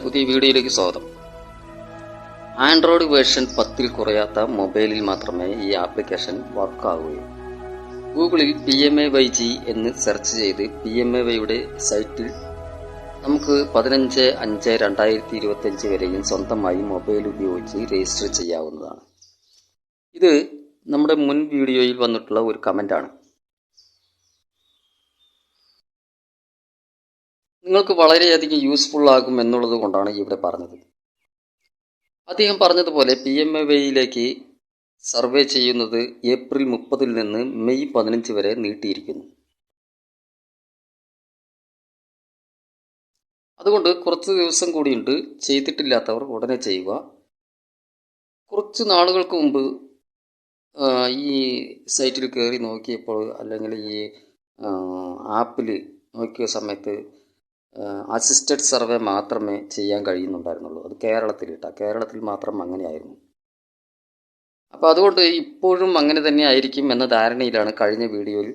പുതിയ വീഡിയോയിലേക്ക് സ്വാഗതം. ആൻഡ്രോയിഡ് വേർഷൻ 10-ൽ കുറയാത്ത മൊബൈലിൽ മാത്രമേ ഈ ആപ്ലിക്കേഷൻ വർക്കാവുകയുള്ളൂ. ഗൂഗിളിൽ PMAYG എന്ന് സെർച്ച് ചെയ്ത് PMAYയുടെ സൈറ്റിൽ നമുക്ക് 15/5/2025 വരെയും സ്വന്തമായി മൊബൈൽ ഉപയോഗിച്ച് രജിസ്റ്റർ ചെയ്യാവുന്നതാണ്. ഇത് നമ്മുടെ മുൻ വീഡിയോയിൽ വന്നിട്ടുള്ള ഒരു കമൻ്റാണ്. നിങ്ങൾക്ക് വളരെയധികം യൂസ്ഫുൾ ആകും എന്നുള്ളത് കൊണ്ടാണ് ഇവിടെ പറഞ്ഞത്. അദ്ദേഹം പറഞ്ഞതുപോലെ PMAYയിലേക്ക് സർവേ ചെയ്യുന്നത് ഏപ്രിൽ 30-ൽ നിന്ന് മെയ് 15 വരെ നീട്ടിയിരിക്കുന്നു. അതുകൊണ്ട് കുറച്ച് ദിവസം കൂടിയുണ്ട്. ചെയ്തിട്ടില്ലാത്തവർ ഉടനെ ചെയ്യുക. കുറച്ച് നാളുകൾക്ക് മുമ്പ് ഈ സൈറ്റിൽ കയറി നോക്കിയപ്പോൾ, അല്ലെങ്കിൽ ഈ ആപ്പിൽ നോക്കിയ സമയത്ത് അസിസ്റ്റഡ് സർവേ മാത്രമേ ചെയ്യാൻ കഴിയുന്നുണ്ടായിരുന്നുള്ളൂ. അത് കേരളത്തിൽ മാത്രം അങ്ങനെയായിരുന്നു. അപ്പോൾ അതുകൊണ്ട് ഇപ്പോഴും അങ്ങനെ തന്നെ ആയിരിക്കും എന്ന ധാരണയിലാണ് കഴിഞ്ഞ വീഡിയോയിൽ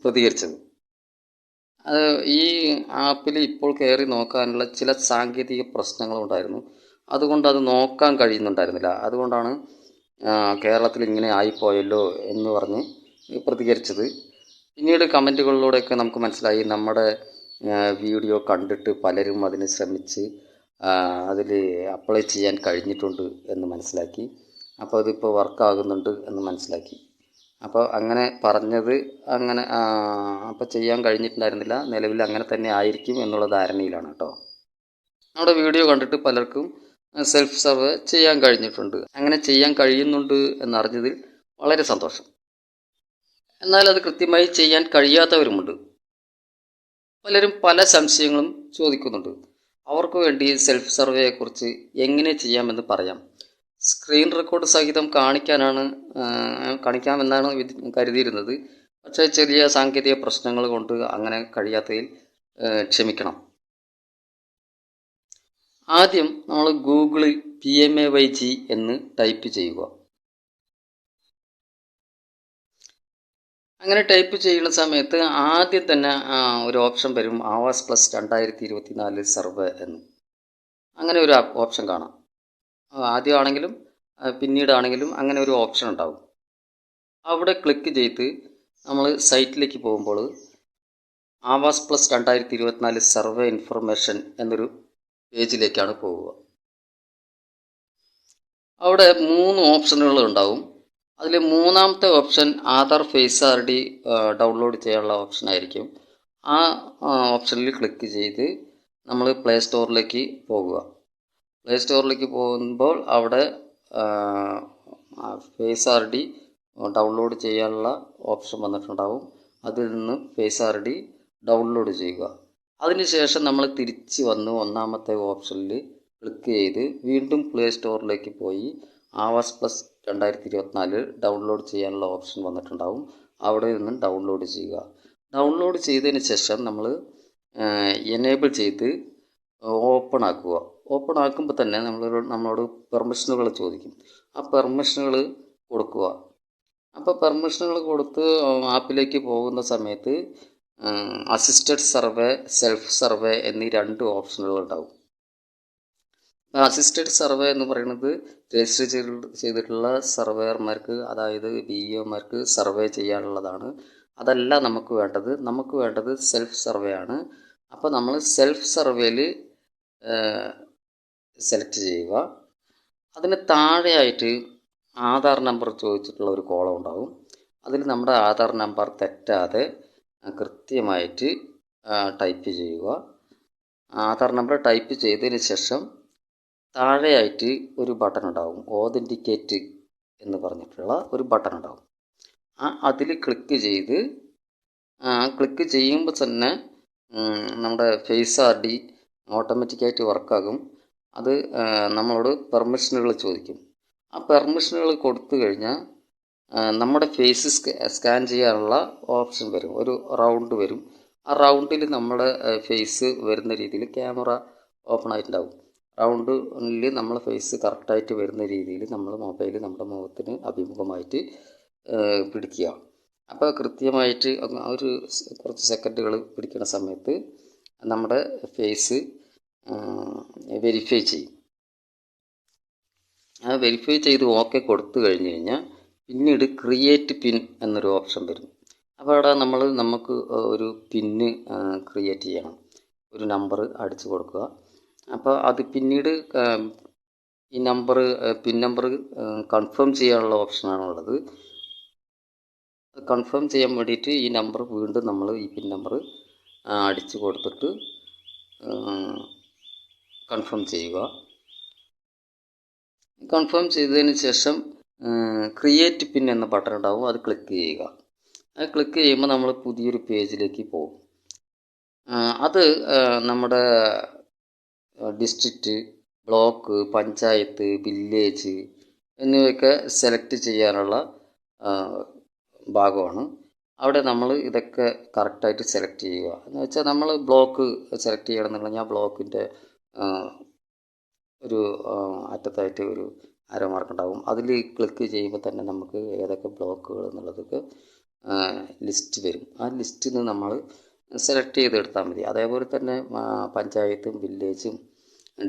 പ്രതികരിച്ചത്. അത് ഈ ആപ്പിൽ ഇപ്പോൾ കയറി നോക്കാനുള്ള ചില സാങ്കേതിക പ്രശ്നങ്ങളുണ്ടായിരുന്നു. അതുകൊണ്ട് അത് നോക്കാൻ കഴിയുന്നുണ്ടായിരുന്നില്ല. അതുകൊണ്ടാണ് കേരളത്തിൽ ഇങ്ങനെ ആയിപ്പോയല്ലോ എന്ന് പറഞ്ഞ് പ്രതികരിച്ചത്. പിന്നീട് കമൻറ്റുകളിലൂടെയൊക്കെ നമുക്ക് മനസ്സിലായി, നമ്മുടെ വീഡിയോ കണ്ടിട്ട് പലരും അതിന് ശ്രമിച്ച് അതിൽ അപ്ലൈ ചെയ്യാൻ കഴിഞ്ഞിട്ടുണ്ട് എന്ന് മനസ്സിലാക്കി. അപ്പോൾ അതിപ്പോൾ വർക്കാകുന്നുണ്ട് എന്ന് മനസ്സിലാക്കി. അപ്പോൾ അങ്ങനെ പറഞ്ഞത് അപ്പോൾ ചെയ്യാൻ കഴിഞ്ഞിട്ടുണ്ടായിരുന്നില്ല. നിലവിൽ അങ്ങനെ തന്നെ ആയിരിക്കും എന്നുള്ള ധാരണയിലാണ് കേട്ടോ. നമ്മുടെ വീഡിയോ കണ്ടിട്ട് പലർക്കും സെൽഫ് സർവേ ചെയ്യാൻ കഴിഞ്ഞിട്ടുണ്ട്. അങ്ങനെ ചെയ്യാൻ കഴിയുന്നുണ്ട് എന്നറിഞ്ഞതിൽ വളരെ സന്തോഷം. എന്നാൽ അത് കൃത്യമായി ചെയ്യാൻ കഴിയാത്തവരുമുണ്ട്. പലരും പല സംശയങ്ങളും ചോദിക്കുന്നുണ്ട്. അവർക്ക് വേണ്ടി സെൽഫ് സർവേയെക്കുറിച്ച് എങ്ങനെ ചെയ്യാമെന്ന് പറയാം. സ്ക്രീൻ റെക്കോർഡ് സഹിതം കാണിക്കാമെന്നാണ് കരുതിയിരുന്നത്. പക്ഷേ ചെറിയ സാങ്കേതിക പ്രശ്നങ്ങൾ കൊണ്ട് അങ്ങനെ കഴിയാത്തതിൽ ക്ഷമിക്കണം. ആദ്യം നമ്മൾ ഗൂഗിളിൽ PMAYG എന്ന് ടൈപ്പ് ചെയ്യുക. അങ്ങനെ ടൈപ്പ് ചെയ്യുന്ന സമയത്ത് ആദ്യം തന്നെ ഒരു ഓപ്ഷൻ വരും, ആവാസ് പ്ലസ് 2024 സർവേ എന്ന്. അങ്ങനെ ഒരു ഓപ്ഷൻ കാണാം. ആദ്യമാണെങ്കിലും പിന്നീടാണെങ്കിലും അങ്ങനെ ഒരു ഓപ്ഷൻ ഉണ്ടാവും. അവിടെ ക്ലിക്ക് ചെയ്ത് നമ്മൾ സൈറ്റിലേക്ക് പോകുമ്പോൾ ആവാസ് പ്ലസ് 2024 സർവേ ഇൻഫർമേഷൻ എന്നൊരു പേജിലേക്കാണ് പോവുക. അവിടെ 3 ഓപ്ഷനുകൾ ഉണ്ടാവും. അതിൽ മൂന്നാമത്തെ option Aadhaar face ID download ചെയ്യാനുള്ള ഓപ്ഷൻ ആയിരിക്കും. ആ ഓപ്ഷനിൽ ക്ലിക്ക് ചെയ്ത് നമ്മൾ പ്ലേ സ്റ്റോറിലേക്ക് പോകുക. പ്ലേ സ്റ്റോറിലേക്ക് പോകുമ്പോൾ അവിടെ ഫേസ് ID ഡൗൺലോഡ് ചെയ്യാനുള്ള ഓപ്ഷൻ വന്നിട്ടുണ്ടാവും. അതിൽ നിന്ന് ഫേസ് ID ഡൗൺലോഡ് ചെയ്യുക. അതിനുശേഷം നമ്മൾ തിരിച്ച് വന്ന് ഒന്നാമത്തെ ഓപ്ഷനിൽ ക്ലിക്ക് ചെയ്ത് വീണ്ടും പ്ലേ സ്റ്റോറിലേക്ക് പോയി ആവാസ് പ്ലസ് 2024 ഡൗൺലോഡ് ചെയ്യാനുള്ള ഓപ്ഷൻ വന്നിട്ടുണ്ടാവും. അവിടെ നിന്ന് ഡൗൺലോഡ് ചെയ്യുക. ഡൗൺലോഡ് ചെയ്തതിന് ശേഷം നമ്മൾ എനേബിൾ ചെയ്ത് ഓപ്പൺ ആക്കുക. ഓപ്പൺ ആക്കുമ്പോൾ തന്നെ നമ്മളോട് പെർമിഷനുകൾ ചോദിക്കും. ആ പെർമിഷനുകൾ കൊടുക്കുക. അപ്പോൾ പെർമിഷനുകൾ കൊടുത്ത് ആപ്പിലേക്ക് പോകുന്ന സമയത്ത് അസിസ്റ്റഡ് സർവേ, സെൽഫ് സർവേ എന്നീ 2 ഓപ്ഷനുകൾ ഉണ്ടാവും. അസിസ്റ്റഡ് സർവേ എന്ന് പറയുന്നത് രജിസ്റ്റർ ചെയ്തിട്ടുള്ള സർവേയർമാർക്ക്, അതായത് BEOമാർക്ക് സർവേ ചെയ്യാനുള്ളതാണ്. അതല്ല നമുക്ക് വേണ്ടത് സെൽഫ് സർവേ ആണ്. അപ്പോൾ നമ്മൾ സെൽഫ് സർവേയിൽ സെലക്ട് ചെയ്യുക. അതിന് താഴെയായിട്ട് ആധാർ നമ്പർ ചോദിച്ചിട്ടുള്ള ഒരു കോളം ഉണ്ടാവും. അതിൽ നമ്മുടെ ആധാർ നമ്പർ തെറ്റാതെ കൃത്യമായിട്ട് ടൈപ്പ് ചെയ്യുക. ആധാർ നമ്പർ ടൈപ്പ് ചെയ്തതിന് ശേഷം താഴെയായിട്ട് ഒരു ബട്ടൺ ഉണ്ടാവും, ഓതൻറ്റിക്കേറ്റ് എന്ന് പറഞ്ഞിട്ടുള്ള ഒരു ബട്ടൺ ഉണ്ടാവും. അതിൽ ക്ലിക്ക് ചെയ്യുമ്പോൾ തന്നെ നമ്മുടെ ഫേസ് ID ഓട്ടോമാറ്റിക്കായിട്ട് വർക്കാകും. അത് നമ്മളോട് പെർമിഷനുകൾ ചോദിക്കും. ആ പെർമിഷനുകൾ കൊടുത്തു കഴിഞ്ഞാൽ നമ്മുടെ ഫേസ് സ്കാൻ ചെയ്യാനുള്ള ഓപ്ഷൻ വരും, ഒരു റൗണ്ട് വരും. ആ റൗണ്ടിൽ നമ്മുടെ ഫേസ് വരുന്ന രീതിയിൽ ക്യാമറ ഓപ്പൺ ആയിട്ടുണ്ടാവും. റൗണ്ടിൽ നമ്മളെ ഫേസ് കറക്റ്റായിട്ട് വരുന്ന രീതിയിൽ നമ്മൾ മൊബൈൽ നമ്മുടെ മുഖത്തിന് അഭിമുഖമായിട്ട് പിടിക്കുക. അപ്പോൾ കൃത്യമായിട്ട് ഒരു കുറച്ച് സെക്കൻഡുകൾ പിടിക്കുന്ന സമയത്ത് നമ്മുടെ ഫേസ് വെരിഫൈ ചെയ്യും. ആ വെരിഫൈ ചെയ്ത് ഓക്കെ കൊടുത്തു കഴിഞ്ഞ് കഴിഞ്ഞാൽ പിന്നീട് ക്രിയേറ്റ് പിൻ എന്നൊരു ഓപ്ഷൻ വരും. അപ്പോൾ അവിടെ നമുക്ക് ഒരു പിന്ന് ക്രിയേറ്റ് ചെയ്യണം. ഒരു നമ്പർ അടിച്ചു കൊടുക്കുക. അപ്പോൾ അത് പിന്നീട് ഈ പിൻ നമ്പർ കൺഫേം ചെയ്യാനുള്ള ഓപ്ഷനാണുള്ളത്. കൺഫേം ചെയ്യാൻ വേണ്ടിയിട്ട് ഈ നമ്പർ വീണ്ടും നമ്മൾ ഈ പിൻ നമ്പർ അടിച്ചു കൊടുത്തിട്ട് കൺഫേം ചെയ്യുക. കൺഫേം ചെയ്തതിന് ശേഷം ക്രിയേറ്റ് പിൻ എന്ന ബട്ടൺ ഉണ്ടാവും, അത് ക്ലിക്ക് ചെയ്യുക. അത് ക്ലിക്ക് ചെയ്യുമ്പോൾ നമ്മൾ പുതിയൊരു പേജിലേക്ക് പോകും. അത് നമ്മുടെ ഡിസ്ട്രിക്റ്റ്, ബ്ലോക്ക്, പഞ്ചായത്ത്, വില്ലേജ് എന്നിവയൊക്കെ സെലക്ട് ചെയ്യാനുള്ള ഭാഗമാണ്. അവിടെ നമ്മൾ ഇതൊക്കെ കറക്റ്റായിട്ട് സെലക്ട് ചെയ്യുക. എന്ന് വെച്ചാൽ നമ്മൾ ബ്ലോക്ക് സെലക്ട് ചെയ്യണമെന്നുണ്ടെങ്കിൽ ആ ബ്ലോക്കിൻ്റെ ഒരു അറ്റത്തായിട്ട് ഒരു ആരോ മാർക്ക് ഉണ്ടാവും. അതിൽ ക്ലിക്ക് ചെയ്യുമ്പോൾ തന്നെ നമുക്ക് ഏതൊക്കെ ബ്ലോക്കുകൾ എന്നുള്ളതൊക്കെ ലിസ്റ്റ് വരും. ആ ലിസ്റ്റിൽ നിന്ന് നമ്മൾ സെലക്ട് ചെയ്തെടുത്താൽ മതി. അതേപോലെ തന്നെ പഞ്ചായത്തും വില്ലേജും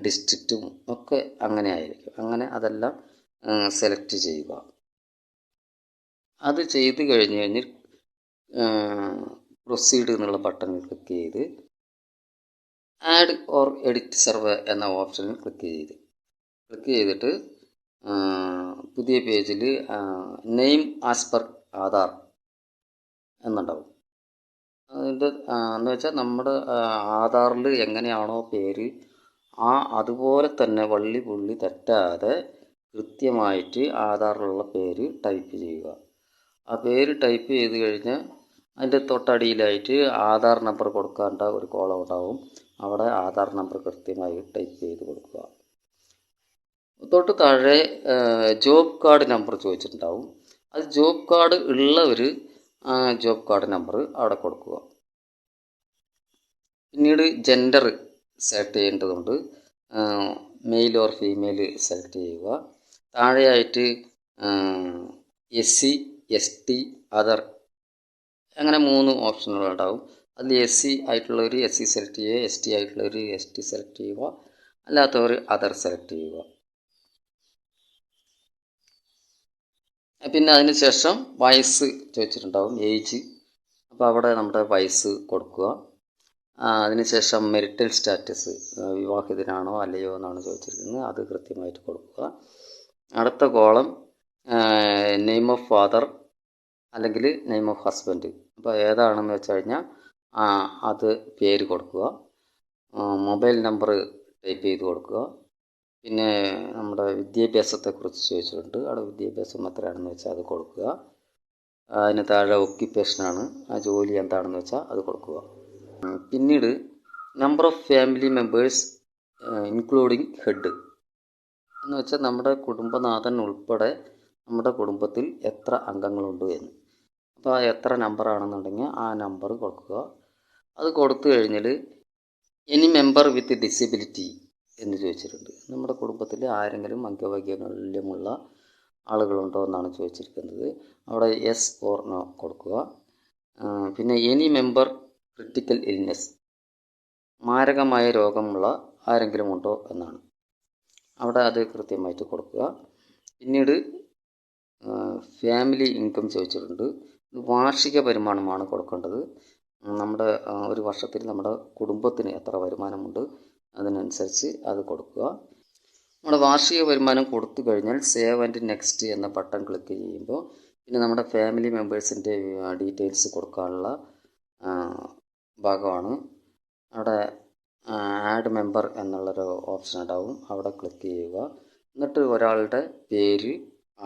ഡിസ്ട്രിക്റ്റും ഒക്കെ അങ്ങനെ ആയിരിക്കും. അങ്ങനെ അതെല്ലാം സെലക്ട് ചെയ്യുക. അത് ചെയ്ത് കഴിഞ്ഞ് പ്രൊസീഡ് എന്നുള്ള ബട്ടണിൽ ക്ലിക്ക് ചെയ്ത് ആഡ് ഓർ എഡിറ്റ് സർവേ എന്ന ഓപ്ഷനിൽ ക്ലിക്ക് ചെയ്തിട്ട് പുതിയ പേജിൽ നെയിം ആസ് പെർ ആധാർ എന്നുണ്ടാവും. അതിൻ്റെ എന്ന് വെച്ചാൽ നമ്മുടെ ആധാറിൽ എങ്ങനെയാണോ പേര് അതുപോലെ തന്നെ വള്ളി പുള്ളി തെറ്റാതെ കൃത്യമായിട്ട് ആധാറിലുള്ള പേര് ടൈപ്പ് ചെയ്യുക. ആ പേര് ടൈപ്പ് ചെയ്ത് കഴിഞ്ഞാൽ അതിൻ്റെ തൊട്ടടിയിലായിട്ട് ആധാർ നമ്പർ കൊടുക്കേണ്ട ഒരു കോളം ഉണ്ടാവും. അവിടെ ആധാർ നമ്പർ കൃത്യമായി ടൈപ്പ് ചെയ്ത് കൊടുക്കുക. തൊട്ട് താഴെ ജോബ് കാർഡ് നമ്പർ ചോദിച്ചിട്ടുണ്ടാവും. അത് ജോബ് കാർഡ് ഉള്ളവർ ജോബ് കാർഡ് നമ്പർ അവിടെ കൊടുക്കുക. പിന്നീട് ജെൻഡർ സെലക്ട് ചെയ്യേണ്ടതുണ്ട്. മെയിൽ ഓർ ഫീമെയിൽ സെലക്ട് ചെയ്യുക. താഴെയായിട്ട് SC ST അതർ അങ്ങനെ 3 ഓപ്ഷനുകളുണ്ടാവും. അതിൽ SC ആയിട്ടുള്ളവർ SC സെലക്ട് ചെയ്യുക, ST ആയിട്ടുള്ളവർ ST സെലക്ട് ചെയ്യുക, അല്ലാത്തവർ അതർ സെലക്ട് ചെയ്യുക. പിന്നെ അതിന് ശേഷം വയസ്സ് ചോദിച്ചിട്ടുണ്ടാവും, ഏജ്. അപ്പോൾ അവിടെ നമ്മുടെ വയസ്സ് കൊടുക്കുക. അതിനുശേഷം മെരിറ്റൽ സ്റ്റാറ്റസ്, വിവാഹിതനാണോ അല്ലയോ എന്നാണ് ചോദിച്ചിരിക്കുന്നത്, അത് കൃത്യമായിട്ട് കൊടുക്കുക. അടുത്ത കോളം നെയിം ഓഫ് ഫാദർ അല്ലെങ്കിൽ നെയിം ഓഫ് ഹസ്ബൻഡ്. അപ്പോൾ ഏതാണെന്ന് വെച്ച് കഴിഞ്ഞാൽ അത് പേര് കൊടുക്കുക. മൊബൈൽ നമ്പർ ടൈപ്പ് ചെയ്ത് കൊടുക്കുക. പിന്നെ നമ്മുടെ വിദ്യാഭ്യാസത്തെക്കുറിച്ച് ചോദിച്ചിട്ടുണ്ട്. അവിടെ വിദ്യാഭ്യാസം എത്രയാണെന്ന് വെച്ചാൽ അത് കൊടുക്കുക. അതിന് താഴെ ഒക്യുപ്പേഷനാണ്, ആ ജോലി എന്താണെന്ന് വെച്ചാൽ അത് കൊടുക്കുക. പിന്നീട് number of family members including head എന്ന് വെച്ചാൽ നമ്മുടെ കുടുംബനാഥൻ ഉൾപ്പെടെ നമ്മുടെ കുടുംബത്തിൽ എത്ര അംഗങ്ങളുണ്ട് എന്ന്. അപ്പോൾ എത്ര നമ്പറാണെന്നുണ്ടെങ്കിൽ ആ നമ്പർ കൊടുക്കുക. അത് കൊടുത്തു കഴിഞ്ഞാൽ എനി മെമ്പർ വിത്ത് ഡിസബിലിറ്റി എന്ന് ചോദിച്ചിട്ടുണ്ട്. നമ്മുടെ കുടുംബത്തിൽ ആരെങ്കിലും അംഗവൈകല്യമുള്ള ആളുകളുണ്ടോ എന്നാണ് ചോദിച്ചിരിക്കുന്നത്. അവിടെ യെസ് ഓർ നോ കൊടുക്കുക. പിന്നെ എനി മെമ്പർ ക്രിട്ടിക്കൽ ഇൽനെസ്, മാരകമായ രോഗമുള്ള ആരെങ്കിലും ഉണ്ടോ എന്നാണ്. അവിടെ അത് കൃത്യമായിട്ട് കൊടുക്കുക. പിന്നീട് ഫാമിലി ഇൻകം ചോദിച്ചിട്ടുണ്ട്. വാർഷിക വരുമാനമാണ് കൊടുക്കേണ്ടത്. നമ്മുടെ ഒരു വർഷത്തിൽ നമ്മുടെ കുടുംബത്തിന് എത്ര വരുമാനമുണ്ട് അതിനനുസരിച്ച് അത് കൊടുക്കുക. നമ്മുടെ വാർഷിക വരുമാനം കൊടുത്തു കഴിഞ്ഞാൽ സേവ് ആൻഡ് നെക്സ്റ്റ് എന്ന ബട്ടൺ ക്ലിക്ക് ചെയ്യുമ്പോൾ പിന്നെ നമ്മുടെ ഫാമിലി മെമ്പേഴ്സിൻ്റെ ഡീറ്റെയിൽസ് കൊടുക്കാനുള്ള ഭാഗമാണ്. അവിടെ ആഡ് മെമ്പർ എന്നുള്ളൊരു ഓപ്ഷൻ ഉണ്ടാവും, അവിടെ ക്ലിക്ക് ചെയ്യുക. എന്നിട്ട് ഒരാളുടെ പേര്,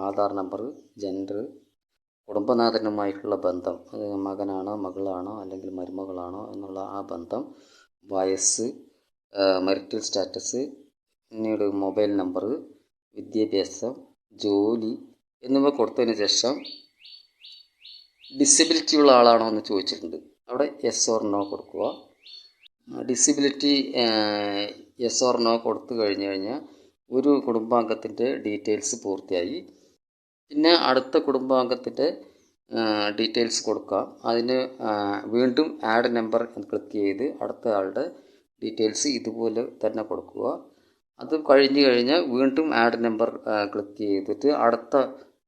ആധാർ നമ്പർ, ജെൻഡർ, കുടുംബനാഥനുമായിട്ടുള്ള ബന്ധം, അത് മകനാണോ മകളാണോ അല്ലെങ്കിൽ മരുമകളാണോ എന്നുള്ള ആ ബന്ധം, വയസ്സ്, മെറിറ്റൽ സ്റ്റാറ്റസ്, പിന്നീട് മൊബൈൽ നമ്പർ, വിദ്യാഭ്യാസം, ജോലി എന്നിവ കൊടുത്തതിന് ശേഷം ഡിസബിലിറ്റി ഉള്ള ആളാണോ എന്ന് ചോദിച്ചിട്ടുണ്ട്. അവിടെ യെസ് ഓർ നോ കൊടുക്കുക. ഡിസബിലിറ്റി യെസ് ഓർ നോ കൊടുത്തു കഴിഞ്ഞാൽ ഒരു കുടുംബാംഗത്തിൻ്റെ ഡീറ്റെയിൽസ് പൂർത്തിയായി. പിന്നെ അടുത്ത കുടുംബാംഗത്തിൻ്റെ ഡീറ്റെയിൽസ് കൊടുക്കാം. അതിന് വീണ്ടും ആഡ് നമ്പർ ക്ലിക്ക് ചെയ്ത് അടുത്ത ആളുടെ ഡീറ്റെയിൽസ് ഇതുപോലെ തന്നെ കൊടുക്കുക. അത് കഴിഞ്ഞ് കഴിഞ്ഞാൽ വീണ്ടും ആഡ് നമ്പർ ക്ലിക്ക് ചെയ്തിട്ട് അടുത്ത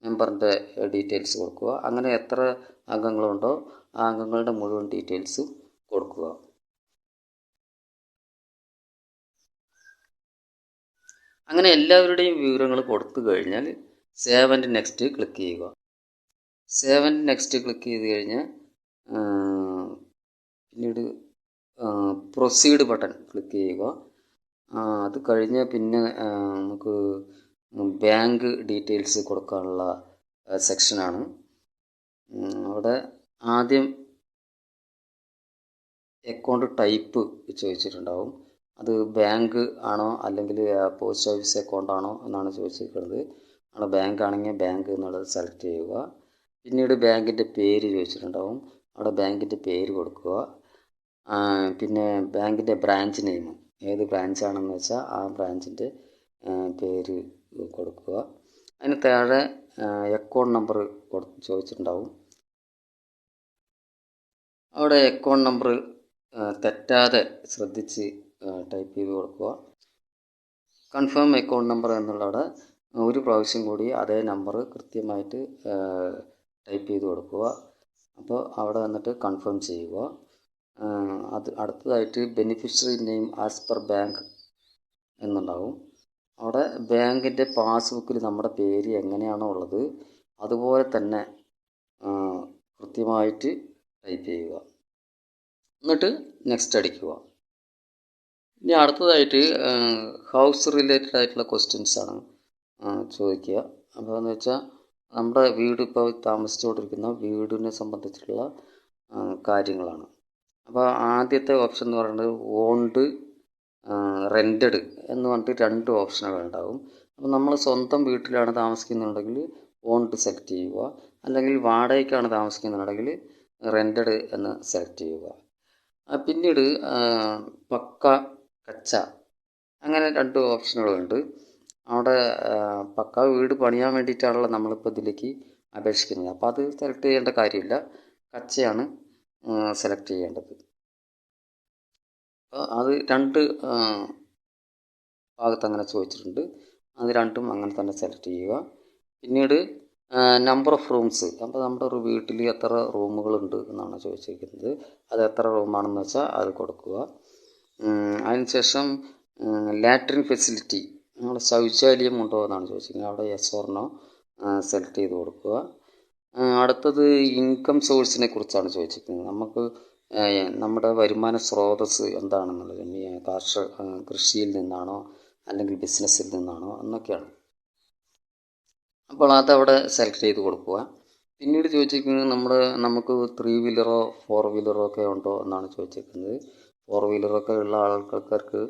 മെമ്പറിൻ്റെ ഡീറ്റെയിൽസ് കൊടുക്കുക. അങ്ങനെ എത്ര അംഗങ്ങളുണ്ടോ ആ അംഗങ്ങളുടെ മുഴുവൻ ഡീറ്റെയിൽസും കൊടുക്കുക. അങ്ങനെ എല്ലാവരുടെയും വിവരങ്ങൾ കൊടുത്തു കഴിഞ്ഞാൽ സേവ് ആൻഡ് നെക്സ്റ്റ് ക്ലിക്ക് ചെയ്യുക. സേവ് ആൻഡ് നെക്സ്റ്റ് ക്ലിക്ക് ചെയ്ത് കഴിഞ്ഞാൽ പിന്നീട് പ്രൊസീഡ് ബട്ടൺ ക്ലിക്ക് ചെയ്യുക. അത് കഴിഞ്ഞ് പിന്നെ നമുക്ക് ബാങ്ക് ഡീറ്റെയിൽസ് കൊടുക്കാനുള്ള സെക്ഷനാണ്. അവിടെ ആദ്യം അക്കൗണ്ട് ടൈപ്പ് ചോദിച്ചിട്ടുണ്ടാവും. അത് ബാങ്ക് ആണോ അല്ലെങ്കിൽ പോസ്റ്റ് ഓഫീസ് അക്കൗണ്ട് ആണോ എന്നാണ് ചോദിച്ചിരിക്കുന്നത്. അവിടെ ബാങ്ക് ആണെങ്കിൽ ബാങ്ക് എന്നുള്ളത് സെലക്ട് ചെയ്യുക. പിന്നീട് ബാങ്കിൻ്റെ പേര് ചോദിച്ചിട്ടുണ്ടാവും. അവിടെ ബാങ്കിൻ്റെ പേര് കൊടുക്കുക. പിന്നെ ബാങ്കിൻ്റെ ബ്രാഞ്ച് നെയിം, ഏത് ബ്രാഞ്ചാണെന്ന് വെച്ചാൽ ആ ബ്രാഞ്ചിൻ്റെ പേര് കൊടുക്കുക. അതിന് താഴെ അക്കൗണ്ട് നമ്പർ ചോദിച്ചിട്ടുണ്ടാവും. അവിടെ അക്കൗണ്ട് നമ്പർ തെറ്റാതെ ശ്രദ്ധിച്ച് ടൈപ്പ് ചെയ്ത് കൊടുക്കുക. കൺഫേം അക്കൗണ്ട് നമ്പർ എന്നുള്ളവിടെ ഒരു പ്രാവശ്യം കൂടി അതേ നമ്പർ കൃത്യമായിട്ട് ടൈപ്പ് ചെയ്ത് കൊടുക്കുക. അപ്പോൾ അവിടെ വന്നിട്ട് കൺഫേം ചെയ്യുക. അത് അടുത്തതായിട്ട് beneficiary name as per bank എന്നുണ്ടാവും. അവിടെ ബാങ്കിൻ്റെ പാസ്ബുക്കിൽ നമ്മുടെ പേര് എങ്ങനെയാണോ ഉള്ളത് അതുപോലെ തന്നെ കൃത്യമായിട്ട് ടൈപ്പ് ചെയ്യുക. എന്നിട്ട് നെക്സ്റ്റ് അടിക്കുക. ഇനി അടുത്തതായിട്ട് ഹൗസ് റിലേറ്റഡ് ആയിട്ടുള്ള ക്വസ്റ്റ്യൻസാണ് ചോദിക്കുക. അപ്പോൾ എന്ന് വെച്ചാൽ നമ്മുടെ വീട് ഇപ്പോൾ താമസിച്ചുകൊണ്ടിരിക്കുന്ന വീടിനെ സംബന്ധിച്ചിട്ടുള്ള കാര്യങ്ങളാണ്. അപ്പോൾ ആദ്യത്തെ ഓപ്ഷൻ എന്ന് പറയുന്നത് ഓൺഡ്, റെൻറ്റഡ് എന്ന് പറഞ്ഞിട്ട് 2 ഓപ്ഷനുകൾ ഉണ്ടാകും. അപ്പോൾ നമ്മൾ സ്വന്തം വീട്ടിലാണ് താമസിക്കുന്നുണ്ടെങ്കിൽ ഓൺഡ് സെലക്ട് ചെയ്യുക, അല്ലെങ്കിൽ വാടകയ്ക്കാണ് താമസിക്കുന്നുണ്ടെങ്കിൽ റെൻറ്റഡ് എന്ന് സെലക്ട് ചെയ്യുക. പിന്നീട് പക്ക, കച്ച, അങ്ങനെ 2 ഓപ്ഷനുകളുണ്ട്. അവിടെ പക്ക വീട് പണിയാൻ വേണ്ടിയിട്ടാണല്ലോ നമ്മളിപ്പോൾ ഇതിലേക്ക് അപേക്ഷിക്കുന്നത്. അപ്പോൾ അത് സെലക്ട് ചെയ്യേണ്ട കാര്യമില്ല, കച്ചയാണ് സെലക്ട് ചെയ്യേണ്ടത്. അപ്പോൾ അത് 2 ഭാഗത്ത് അങ്ങനെ ചോദിച്ചിട്ടുണ്ട്. അത് 2ഉം അങ്ങനെ തന്നെ സെലക്ട് ചെയ്യുക. പിന്നീട് നമ്പർ ഓഫ് റൂംസ്, അപ്പോൾ നമ്മുടെ ഒരു വീട്ടിൽ എത്ര റൂമുകളുണ്ട് എന്നാണ് ചോദിച്ചിരിക്കുന്നത്. അത് എത്ര റൂമാണെന്ന് വെച്ചാൽ അത് കൊടുക്കുക. അതിനുശേഷം ലാട്രിൻ ഫെസിലിറ്റി, നമ്മുടെ ശൗചാലയം ഉണ്ടോ എന്നാണ് ചോദിച്ചിരിക്കുന്നത്. അവിടെ യെസ് ഓർ നോ സെലക്ട് ചെയ്ത് കൊടുക്കുക. അടുത്തത് ഇൻകം സോഴ്സിനെ കുറിച്ചാണ് ചോദിച്ചിരിക്കുന്നത്. നമുക്ക് നമ്മുടെ വരുമാന സ്രോതസ്സ് എന്താണെന്നുള്ളത്, കൃഷിയിൽ നിന്നാണോ അല്ലെങ്കിൽ ബിസിനസ്സിൽ നിന്നാണോ എന്നൊക്കെയാണ്. അപ്പോൾ അതവിടെ സെലക്ട് ചെയ്ത് കൊടുക്കുക. പിന്നീട് ചോദിച്ചിരിക്കുന്നത് നമുക്ക് 3 വീലറോ 4 വീലറോ ഒക്കെ ഉണ്ടോ എന്നാണ് ചോദിച്ചിരിക്കുന്നത്. 4 വീലറൊക്കെ ഉള്ള ആൾക്കാർക്ക്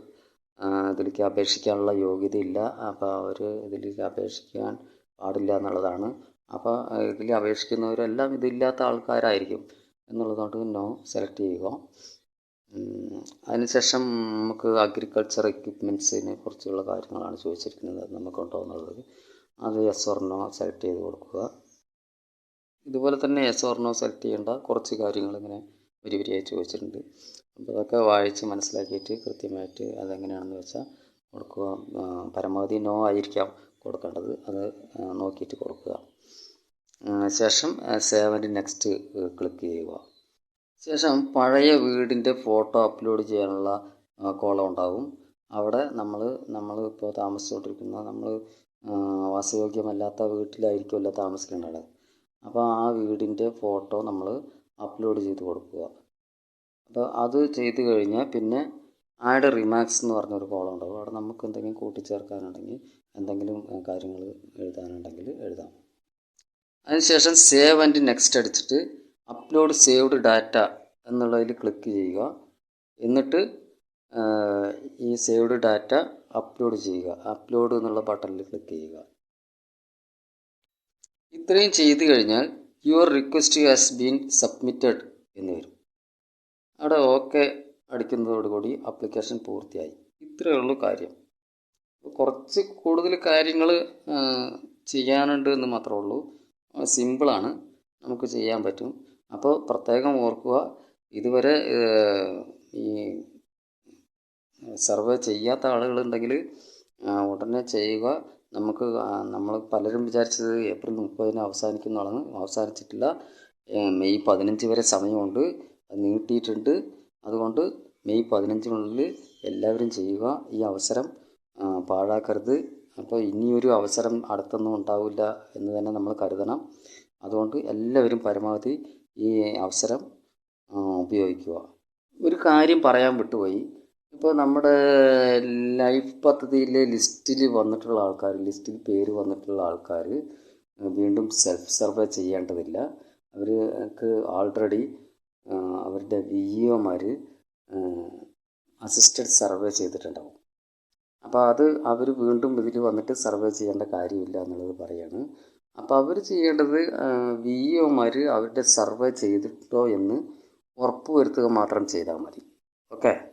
ഇതിലേക്ക് അപേക്ഷിക്കാനുള്ള യോഗ്യതയില്ല. അപ്പോൾ അവർ ഇതിലേക്ക് അപേക്ഷിക്കാൻ പാടില്ല എന്നുള്ളതാണ്. അപ്പോൾ ഇതിൽ അപേക്ഷിക്കുന്നവരെല്ലാം ഇതില്ലാത്ത ആൾക്കാരായിരിക്കും എന്നുള്ളതുകൊണ്ട് നോ സെലക്ട് ചെയ്യുക. അതിനുശേഷം നമുക്ക് അഗ്രികൾച്ചർ എക്യുപ്മെൻറ്റ്സിനെ കുറിച്ചുള്ള കാര്യങ്ങളാണ് ചോദിച്ചിരിക്കുന്നത്. അത് നമുക്കുണ്ടോ എന്നുള്ളത്. അത് യെസ് ഓർ നോ സെലക്ട് ചെയ്ത് കൊടുക്കുക. ഇതുപോലെ തന്നെ യെസ് ഓർ നോ സെലക്ട് ചെയ്യേണ്ട കുറച്ച് കാര്യങ്ങൾ ഇങ്ങനെ വരിയായി ചോദിച്ചിട്ടുണ്ട്. അപ്പോൾ അതൊക്കെ വായിച്ച് മനസ്സിലാക്കിയിട്ട് കൃത്യമായിട്ട് അതെങ്ങനെയാണെന്ന് വെച്ചാൽ കൊടുക്കുക. പരമാവധി നോ ആയിരിക്കാം കൊടുക്കേണ്ടത്, അത് നോക്കിയിട്ട് കൊടുക്കുക. ശേഷം സേവ് ആൻഡ് നെക്സ്റ്റ് ക്ലിക്ക് ചെയ്യുക. ശേഷം പഴയ വീടിൻ്റെ ഫോട്ടോ അപ്ലോഡ് ചെയ്യാനുള്ള കോളം ഉണ്ടാകും. അവിടെ നമ്മൾ ഇപ്പോൾ താമസിച്ചുകൊണ്ടിരിക്കുന്ന വാസയോഗ്യമല്ലാത്ത വീട്ടിലായിരിക്കുമല്ലോ താമസിക്കേണ്ടത്. അപ്പോൾ ആ വീടിൻ്റെ ഫോട്ടോ നമ്മൾ അപ്ലോഡ് ചെയ്ത് കൊടുക്കുക. അപ്പോൾ അത് ചെയ്ത് കഴിഞ്ഞാൽ പിന്നെ ആഡ് റിമാർക്സ് എന്ന് പറഞ്ഞൊരു കോളം ഉണ്ടാകും. അവിടെ നമുക്ക് എന്തെങ്കിലും കൂട്ടിച്ചേർക്കാനുണ്ടെങ്കിൽ, എന്തെങ്കിലും കാര്യങ്ങൾ എഴുതാനുണ്ടെങ്കിൽ എഴുതാം. അതിനുശേഷം സേവ് ആൻഡ് നെക്സ്റ്റ് അടിച്ചിട്ട് അപ്ലോഡ് സേവ്ഡ് ഡാറ്റ എന്നുള്ളതിൽ ക്ലിക്ക് ചെയ്യുക. എന്നിട്ട് ഈ സേവ്ഡ് ഡാറ്റ അപ്ലോഡ് ചെയ്യുക. അപ്ലോഡ് എന്നുള്ള ബട്ടണിൽ ക്ലിക്ക് ചെയ്യുക. ഇത്രയും ചെയ്ത് കഴിഞ്ഞാൽ your request has been submitted എന്ന് വരും. അവിടെ ഓക്കെ അടിക്കുന്നതോടുകൂടി ആപ്ലിക്കേഷൻ പൂർത്തിയായി. ഇത്രയേ ഉള്ളൂ കാര്യം. കുറച്ച് കൂടുതൽ കാര്യങ്ങൾ ചെയ്യാനുണ്ട് എന്ന് മാത്രമേ ഉള്ളൂ. സിമ്പിളാണ്, നമുക്ക് ചെയ്യാൻ പറ്റും. അപ്പോൾ പ്രത്യേകം ഓർക്കുക, ഇതുവരെ ഈ സർവേ ചെയ്യാത്ത ആളുകളുണ്ടെങ്കിൽ ഉടനെ ചെയ്യുക. നമുക്ക് നമ്മൾ പലരും വിചാരിച്ചത് ഏപ്രിൽ 30 അവസാനിക്കുന്നതാണ്. അവസാനിച്ചിട്ടില്ല. മെയ് 15 വരെ സമയമുണ്ട്. നീട്ടിയിട്ടുണ്ട്. അതുകൊണ്ട് മെയ് 15 എല്ലാവരും ചെയ്യുക. ഈ അവസരം പാഴാക്കരുത്. അപ്പോൾ ഇനിയൊരു അവസരം അടുത്തൊന്നും ഉണ്ടാവില്ല എന്ന് തന്നെ നമ്മൾ കരുതണം. അതുകൊണ്ട് എല്ലാവരും പരമാവധി ഈ അവസരം ഉപയോഗിക്കുക. ഒരു കാര്യം പറയാൻ വിട്ടുപോയി. ഇപ്പോൾ നമ്മുടെ ലൈഫ് പദ്ധതിയിലെ ലിസ്റ്റിൽ വന്നിട്ടുള്ള ആൾക്കാർ, ലിസ്റ്റിൽ പേര് വന്നിട്ടുള്ള ആൾക്കാർ വീണ്ടും സെൽഫ് സർവേ ചെയ്യേണ്ടതില്ല. അവർക്ക് ആൾറെഡി അവരുടെ വിഇഒമാർ അസിസ്റ്റഡ് സർവേ ചെയ്തിട്ടുണ്ടാവും. അപ്പോൾ അത് അവർ വീണ്ടും ഇതിൽ വന്നിട്ട് സർവേ ചെയ്യേണ്ട കാര്യമില്ല എന്നുള്ളത് പറയാണ്. അപ്പോൾ അവർ ചെയ്യേണ്ടത് വിഇഒമാർ അവരുടെ സർവേ ചെയ്തിട്ടോ എന്ന് ഉറപ്പ് വരുത്തുക മാത്രം ചെയ്താൽ മതി. ഓക്കെ.